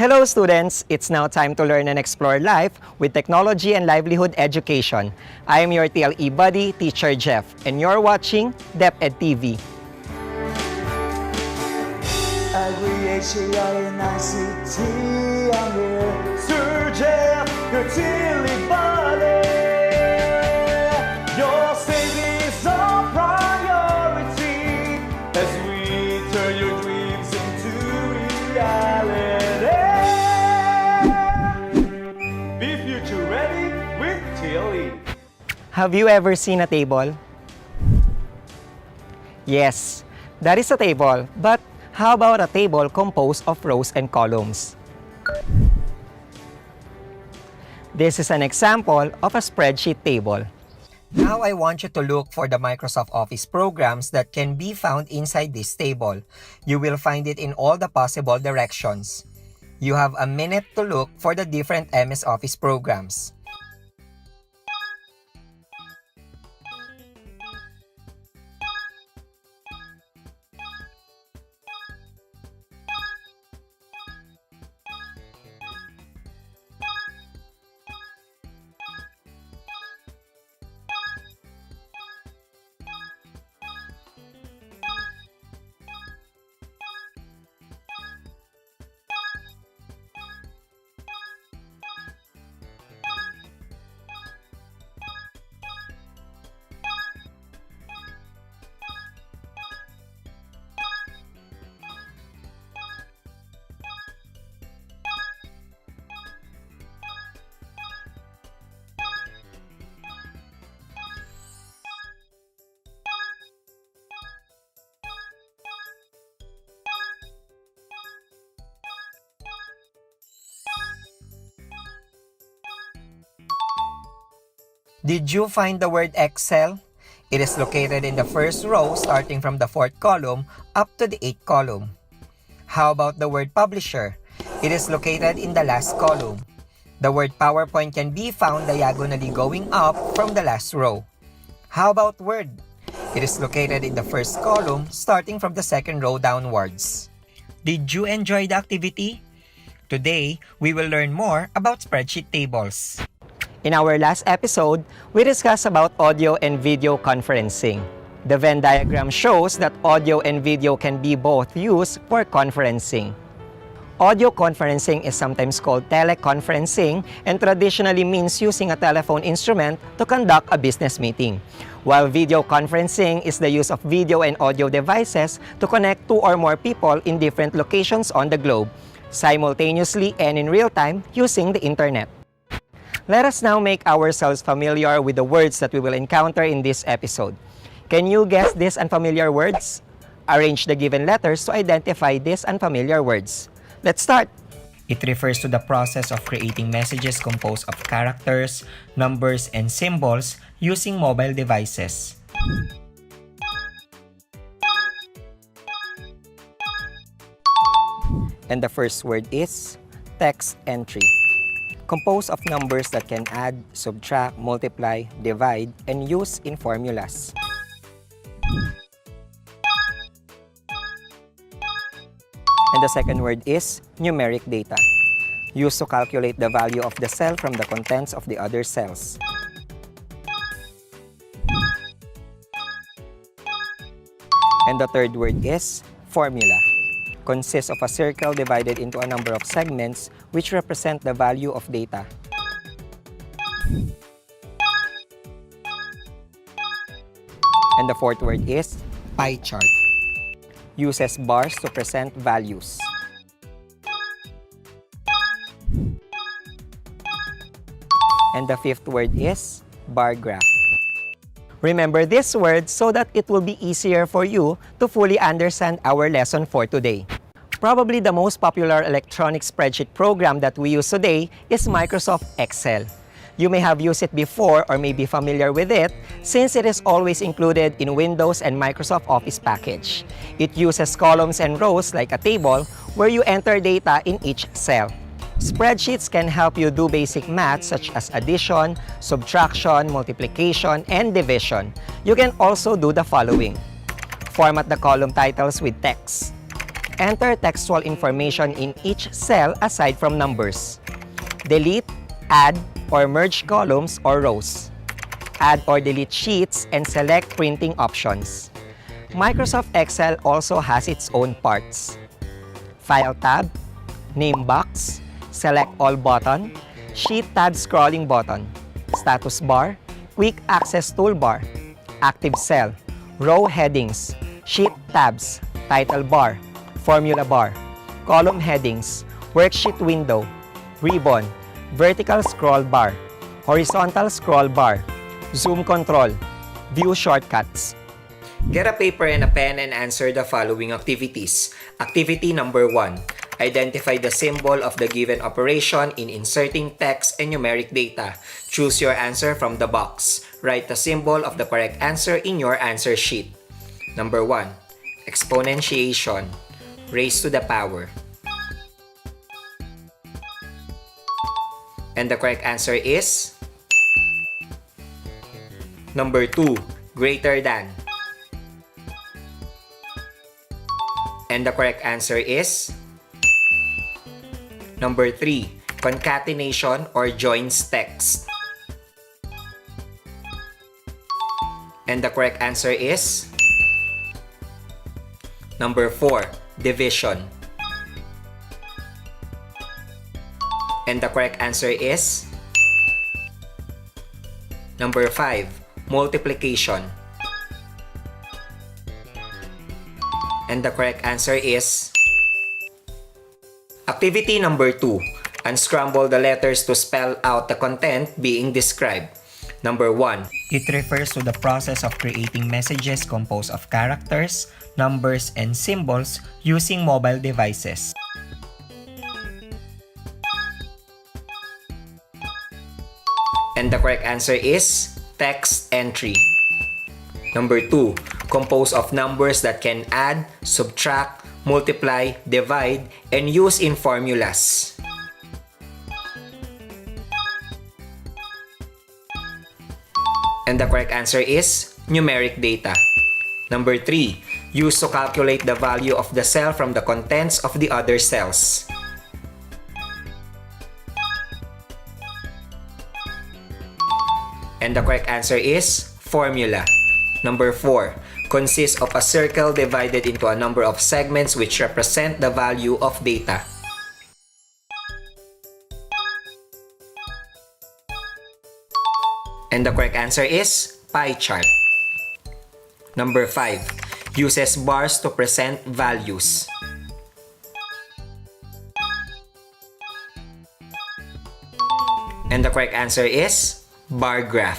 Hello students! It's now time to learn and explore life with technology and livelihood education. I am your TLE buddy, Teacher Jeff, and you're watching DepEd TV. ICT, I'm here, Sir Jeff, your TLE buddy. Your safety is our priority as we turn your dreams into reality. Be future ready with TLE. Have you ever seen a table? Yes, that is a table, but how about a table composed of rows and columns? This is an example of a spreadsheet table. Now I want you to look for the Microsoft Office programs that can be found inside this table. You will find it in all the possible directions. You have a minute to look for the different MS Office programs. Did you find the word Excel? It is located in the first row starting from the 4th column up to the 8th column. How about the word Publisher? It is located in the last column. The word PowerPoint can be found diagonally going up from the last row. How about Word? It is located in the first column starting from the 2nd row downwards. Did you enjoy the activity? Today, we will learn more about spreadsheet tables. In our last episode, we discussed about audio and video conferencing. The Venn diagram shows that audio and video can be both used for conferencing. Audio conferencing is sometimes called teleconferencing and traditionally means using a telephone instrument to conduct a business meeting, while video conferencing is the use of video and audio devices to connect two or more people in different locations on the globe, simultaneously and in real time using the internet. Let us now make ourselves familiar with the words that we will encounter in this episode. Can you guess these unfamiliar words? Arrange the given letters to identify these unfamiliar words. Let's start! It refers to the process of creating messages composed of characters, numbers, and symbols using mobile devices. And the first word is text entry. Composed of numbers that can add, subtract, multiply, divide, and use in formulas. And the second word is numeric data, used to calculate the value of the cell from the contents of the other cells. And the third word is formula. Consists of a circle divided into a number of segments which represent the value of data. And the fourth word is pie chart. Uses bars to present values. And the fifth word is bar graph. Remember this word so that it will be easier for you to fully understand our lesson for today. Probably the most popular electronic spreadsheet program that we use today is Microsoft Excel. You may have used it before or may be familiar with it since it is always included in Windows and Microsoft Office package. It uses columns and rows like a table where you enter data in each cell. Spreadsheets can help you do basic math such as addition, subtraction, multiplication, and division. You can also do the following. Format the column titles with text. Enter textual information in each cell aside from numbers. Delete, add, or merge columns or rows. Add or delete sheets and select printing options. Microsoft Excel also has its own parts. File tab, name box, select all button, sheet tab scrolling button, status bar, quick access toolbar, active cell, row headings, sheet tabs, title bar, formula bar, column headings, worksheet window, ribbon, vertical scroll bar, horizontal scroll bar, zoom control, view shortcuts. Get a paper and a pen and answer the following activities. Activity number 1. Identify the symbol of the given operation in inserting text and numeric data. Choose your answer from the box. Write the symbol of the correct answer in your answer sheet. Number 1. Exponentiation. Raised to the power. And the correct answer is number 2. Greater than. And the correct answer is number 3. Concatenation or joins text. And the correct answer is number 4. Division. And the correct answer is number 5. Multiplication. And the correct answer is activity number 2. Unscramble the letters to spell out the content being described. Number 1. It refers to the process of creating messages composed of characters, numbers, and symbols using mobile devices. And the correct answer is text entry. Number 2. Composed of numbers that can add, subtract, multiply, divide, and use in formulas. And the correct answer is numeric data. Number 3. Used to calculate the value of the cell from the contents of the other cells. And the correct answer is formula. Number 4. Consists of a circle divided into a number of segments which represent the value of data. And the correct answer is pie chart. Number 5. Uses bars to present values. And the correct answer is bar graph.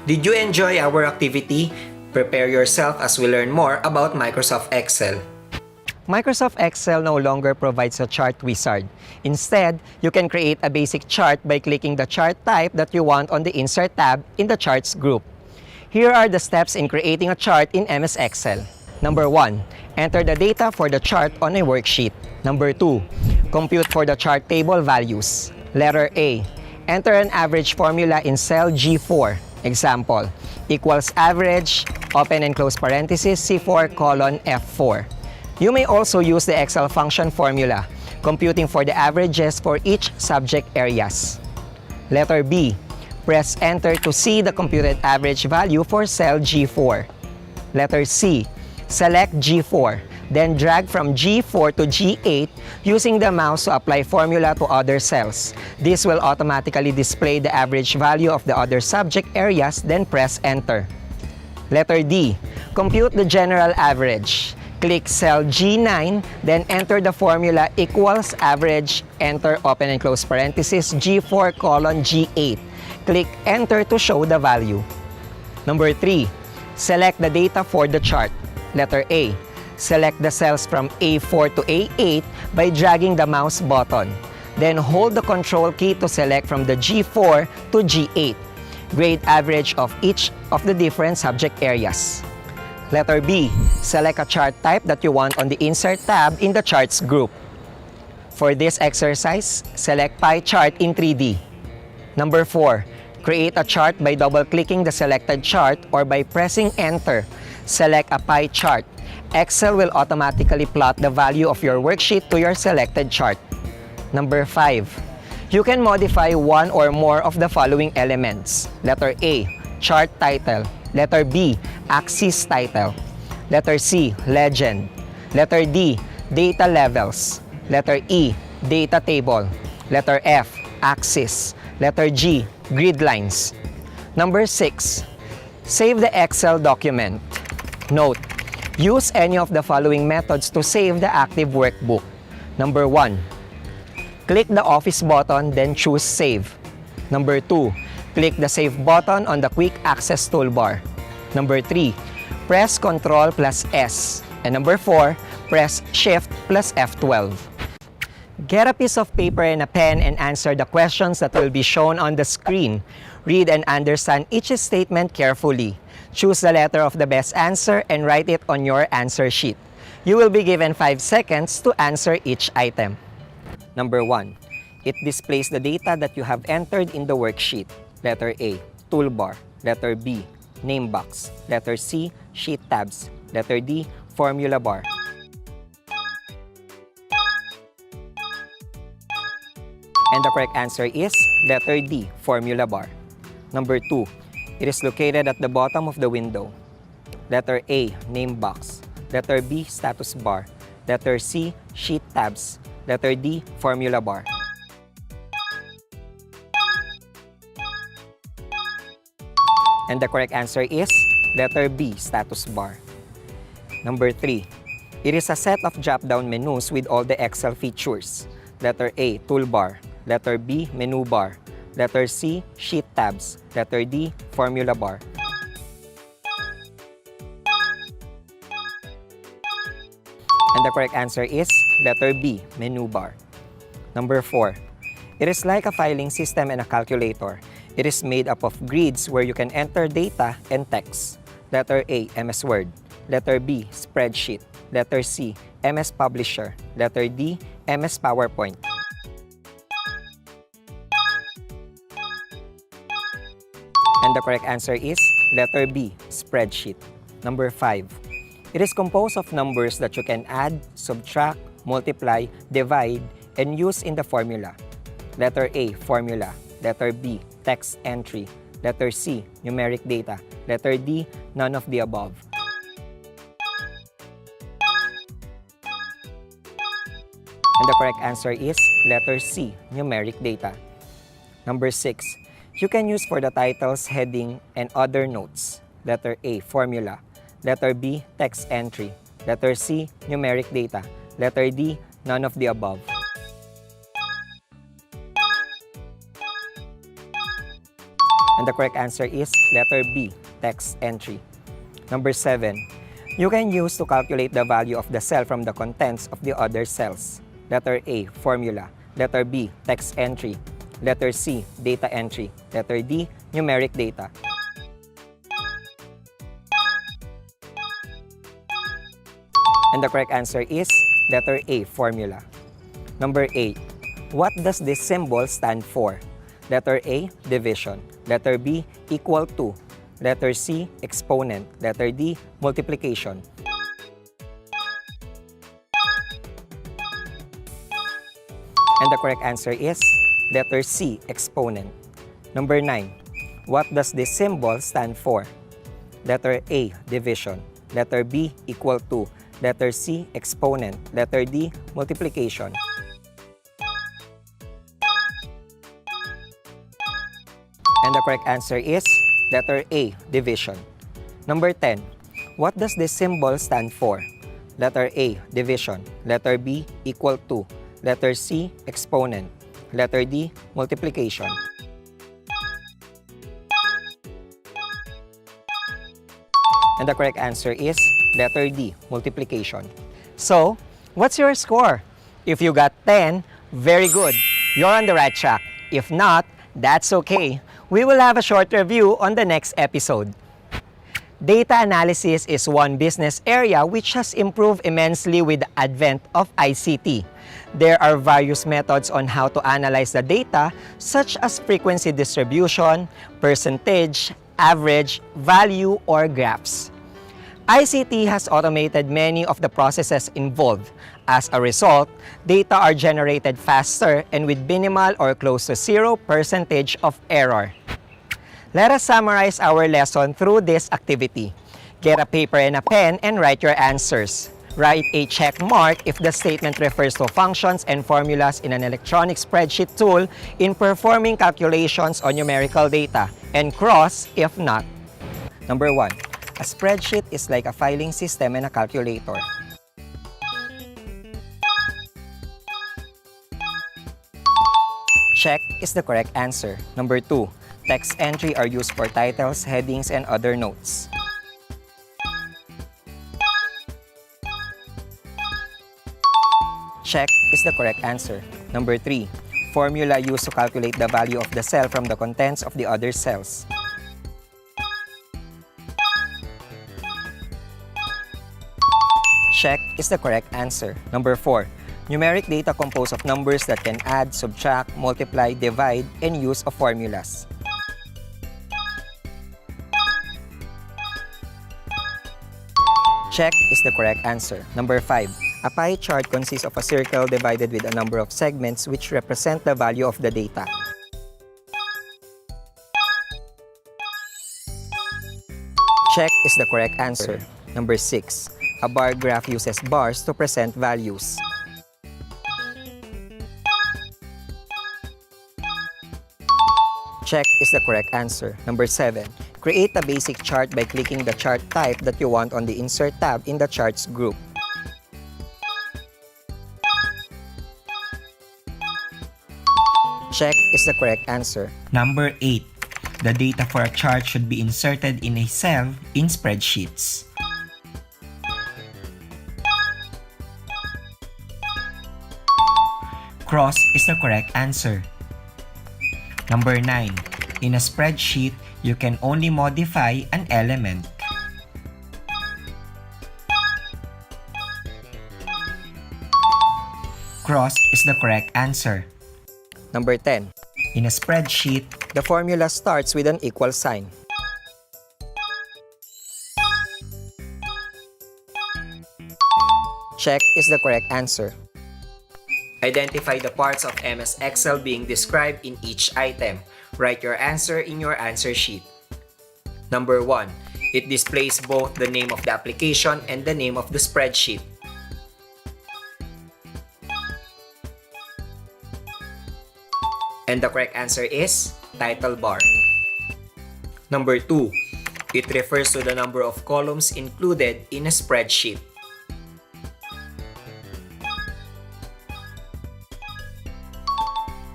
Did you enjoy our activity? Prepare yourself as we learn more about Microsoft Excel. Microsoft Excel no longer provides a chart wizard. Instead, you can create a basic chart by clicking the chart type that you want on the Insert tab in the Charts group. Here are the steps in creating a chart in MS Excel. Number 1. Enter the data for the chart on a worksheet. Number 2. Compute for the chart table values. Letter A. Enter an average formula in cell G4. Example, equals average, open and close parenthesis, C4 colon F4. You may also use the Excel function formula, computing for the averages for each subject areas. Letter B. Press enter to see the computed average value for cell G4. Letter C. Select G4, then drag from G4 to G8 using the mouse to apply formula to other cells. This will automatically display the average value of the other subject areas, then press enter. Letter D. Compute the general average. Click cell G9, then enter the formula equals average, enter open and close parenthesis, G4 colon G8. Click enter to show the value. Number 3. Select the data for the chart. Letter A. Select the cells from A4 to A8 by dragging the mouse button. Then hold the control key to select from the G4 to G8. Grade average of each of the different subject areas. Letter B. Select a chart type that you want on the Insert tab in the Charts group. For this exercise, select pie chart in 3D. Number 4. Create a chart by double-clicking the selected chart or by pressing enter. Select a pie chart. Excel will automatically plot the value of your worksheet to your selected chart. Number 5. You can modify one or more of the following elements. Letter A, chart title. Letter B, axis title. Letter C, legend. Letter D, data levels. Letter E, data table. Letter F, axis. Letter G, grid lines. Number 6. Save the Excel document. Note, use any of the following methods to save the active workbook. Number 1. Click the Office button, then choose Save. Number 2. Click the Save button on the Quick Access toolbar. Number 3. Press Ctrl plus S. And number 4. Press Shift plus F12. Get a piece of paper and a pen and answer the questions that will be shown on the screen. Read and understand each statement carefully. Choose the letter of the best answer and write it on your answer sheet. You will be given 5 seconds to answer each item. Number 1. It displays the data that you have entered in the worksheet. Letter A, toolbar. Letter B, name box. Letter C, sheet tabs. Letter D, formula bar. And the correct answer is letter D, formula bar. Number 2. It is located at the bottom of the window. Letter A, name box. Letter B, status bar. Letter C, sheet tabs. Letter D, formula bar. And the correct answer is letter B, status bar. Number 3. It is a set of drop-down menus with all the Excel features. Letter A, toolbar. Letter B, menu bar. Letter C, sheet tabs. Letter D, formula bar. And the correct answer is letter B, menu bar. Number 4. It is like a filing system and a calculator. It is made up of grids where you can enter data and text. Letter A, MS Word. Letter B, Spreadsheet. Letter C, MS Publisher. Letter D, MS PowerPoint. And the correct answer is letter B, Spreadsheet. Number 5. It is composed of numbers that you can add, subtract, multiply, divide, and use in the formula. Letter A, formula. Letter B, text entry. Letter C, numeric data. Letter D, none of the above. And the correct answer is letter C, numeric data. Number 6. You can use for the titles, heading, and other notes. Letter A, formula. Letter B, text entry. Letter C, numeric data. Letter D, none of the above. And the correct answer is letter B, text entry. Number 7. You can use to calculate the value of the cell from the contents of the other cells. Letter A, formula. Letter B, text entry. Letter C, data entry. Letter D, numeric data. And the correct answer is letter A, formula. Number 8. What does this symbol stand for? Letter A, division. Letter B, equal to. Letter C, exponent. Letter D, multiplication. And the correct answer is letter C, exponent. Number 9. What does this symbol stand for? Letter A, division. Letter B, equal to. Letter C, exponent. Letter D, multiplication. And the correct answer is letter A, division. Number 10. What does this symbol stand for? Letter A, division. Letter B, equal to. Letter C, exponent. Letter D, multiplication. And the correct answer is letter D, multiplication. So, what's your score? If you got 10, very good. You're on the right track. If not, that's okay. We will have a short review on the next episode. Data analysis is one business area which has improved immensely with the advent of ICT. There are various methods on how to analyze the data, such as frequency distribution, percentage, average, value, or graphs. ICT has automated many of the processes involved. As a result, data are generated faster and with minimal or close to 0% of error. Let us summarize our lesson through this activity. Get a paper and a pen and write your answers. Write a check mark if the statement refers to functions and formulas in an electronic spreadsheet tool in performing calculations on numerical data, and cross if not. Number 1. A spreadsheet is like a filing system and a calculator. Check is the correct answer. Number 2. Text entry are used for titles, headings, and other notes. Check is the correct answer. Number 3. Formula used to calculate the value of the cell from the contents of the other cells. Check is the correct answer. Number 4. Numeric data composed of numbers that can add, subtract, multiply, divide, and use of formulas. Check is the correct answer. Number 5. A pie chart consists of a circle divided with a number of segments which represent the value of the data. Check is the correct answer. Number 6. A bar graph uses bars to present values. Check is the correct answer. Number 7. Create a basic chart by clicking the chart type that you want on the Insert tab in the Charts group. Check is the correct answer. Number 8. The data for a chart should be inserted in a cell in spreadsheets. Cross is the correct answer. Number 9. In a spreadsheet, you can only modify an element. Cross is the correct answer. Number 10. In a spreadsheet, the formula starts with an equal sign. Check is the correct answer. Identify the parts of MS Excel being described in each item. Write your answer in your answer sheet. Number 1. It displays both the name of the application and the name of the spreadsheet. And the correct answer is title bar. Number 2. It refers to the number of columns included in a spreadsheet.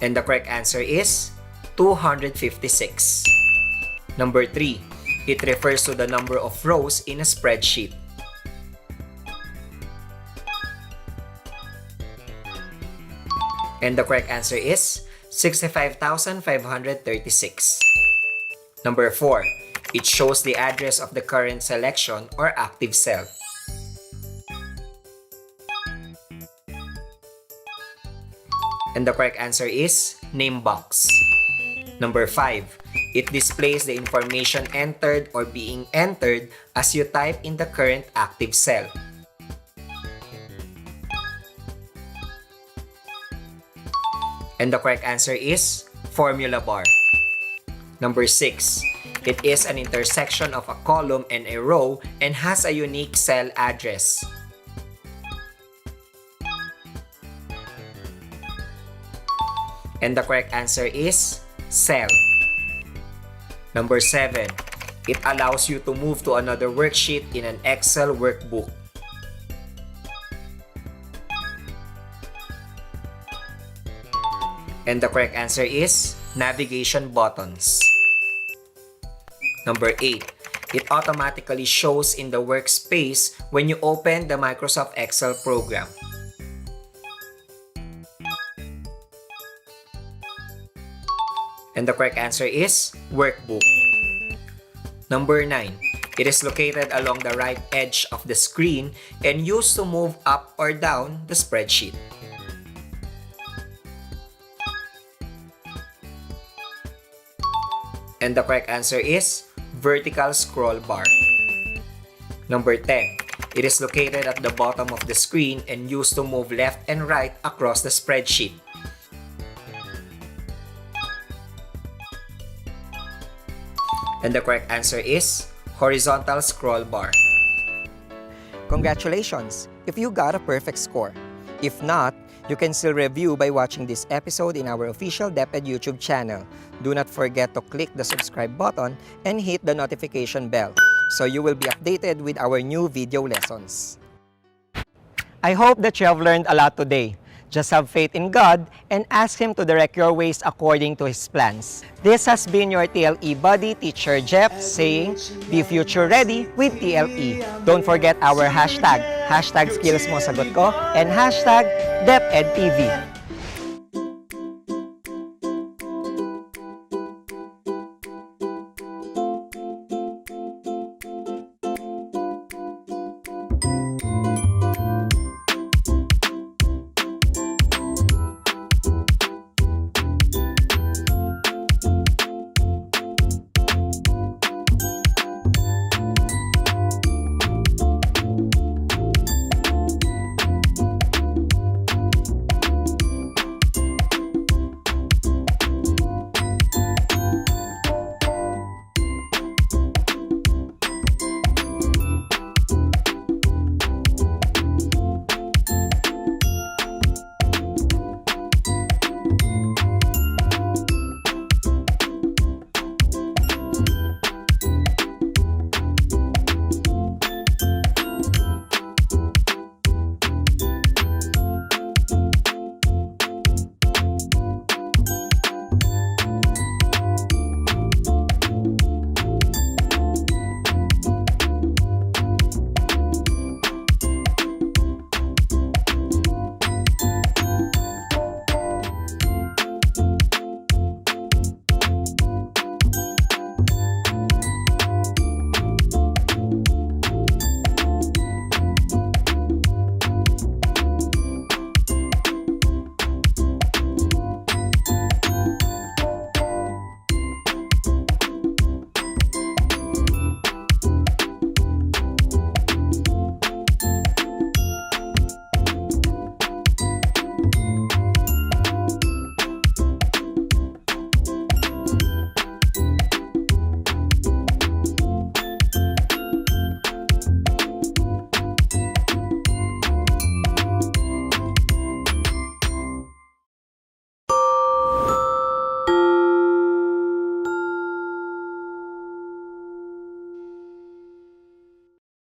And the correct answer is 256. Number 3. It refers to the number of rows in a spreadsheet. And the correct answer is 65,536. Number 4. It shows the address of the current selection or active cell. And the correct answer is name box. Number 5. It displays the information entered or being entered as you type in the current active cell. And the correct answer is formula bar. Number 6. It is an intersection of a column and a row and has a unique cell address. And the correct answer is cell. Number 7. It allows you to move to another worksheet in an Excel workbook. And the correct answer is navigation buttons. Number 8. It automatically shows in the workspace when you open the Microsoft Excel program. And the correct answer is workbook. Number 9. It is located along the right edge of the screen and used to move up or down the spreadsheet. And the correct answer is vertical scroll bar. Number 10. It is located at the bottom of the screen and used to move left and right across the spreadsheet. And the correct answer is horizontal scroll bar. Congratulations! If you got a perfect score. If not, you can still review by watching this episode in our official DepEd YouTube channel. Do not forget to click the subscribe button and hit the notification bell so you will be updated with our new video lessons. I hope that you have learned a lot today. Just have faith in God and ask Him to direct your ways according to His plans. This has been your TLE buddy, Teacher Jeff, saying, be future ready with TLE. Don't forget our hashtag, #skillsmosagot ko, and hashtag DepEd TV.